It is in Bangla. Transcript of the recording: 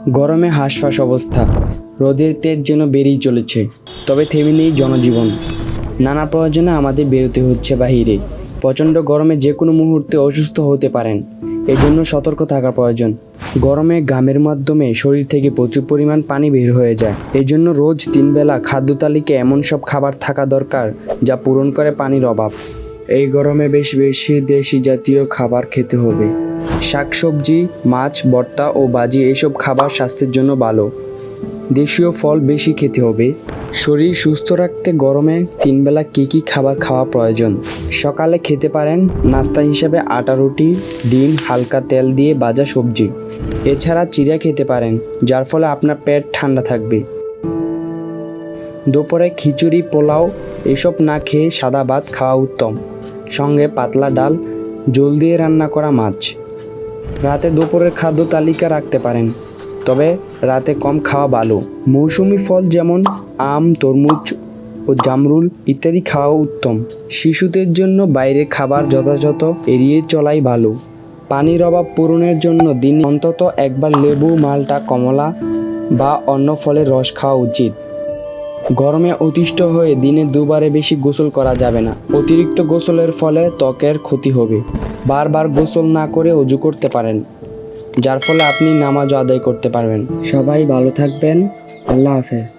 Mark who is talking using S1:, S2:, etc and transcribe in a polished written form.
S1: গরমে হাঁসফাঁস অবস্থা, রোদের তেজ যেন বেরিয়ে চলেছে, তবে থেমে নেই জনজীবন। নানা প্রয়োজনে আমাদের বেরোতে হচ্ছে বাহিরে। প্রচণ্ড গরমে যে কোনো মুহূর্তে অসুস্থ হতে পারেন, এজন্য সতর্ক থাকা প্রয়োজন। গরমে ঘামের মাধ্যমে শরীর থেকে প্রচুর পরিমাণ পানি বের হয়ে যায়। এই জন্য রোজ 3 বেলা খাদ্য তালিকায় এমন সব খাবার থাকা দরকার যা পূরণ করে পানির অভাব। এই গরমে বেশি বেশি দেশি জাতীয় খাবার খেতে হবে। শাকসবজি, মাছ, ভর্তা ও ভাজি এইসব খাবার স্বাস্থ্যের জন্য ভালো। দেশীয় ফল বেশি খেতে হবে। শরীর সুস্থ রাখতে গরমে 3 বেলা কী খাবার খাওয়া প্রয়োজন? সকালে খেতে পারেন নাস্তা হিসেবে আটা রুটি, ডিম, হালকা তেল দিয়ে ভাজা সবজি। এছাড়া চিড়া খেতে পারেন, যার ফলে আপনার পেট ঠান্ডা থাকবে। দুপুরে খিচুড়ি, পোলাও এসব না খেয়ে সাদা ভাত খাওয়া উত্তম, সঙ্গে পাতলা ডাল, জল দিয়ে রান্না করা মাছ। রাতে দুপুরের খাদ্য তালিকা রাখতে পারেন, তবে রাতে কম খাওয়া ভালো। মৌসুমি ফল যেমন আম, তরমুজ ও জামরুল ইত্যাদি খাওয়া উত্তম। শিশুদের জন্য বাইরের খাবার যথাযথ এড়িয়ে চলাই ভালো। পানির অভাব পূরণের জন্য দিনে অন্তত একবার লেবু, মাল্টা, কমলা বা অন্য ফলের রস খাওয়া উচিত। গরমে অতিষ্ঠ হয়ে দিনে 2 বারে বেশি গোসল করা যাবে না। অতিরিক্ত গোসলের ফলে ত্বকের ক্ষতি হবে। বারবার গোসল না করে অজু করতে পারেন, যার ফলে আপনি নামাজও আদায় করতে পারবেন। সবাই ভালো থাকবেন। আল্লাহ হাফেজ।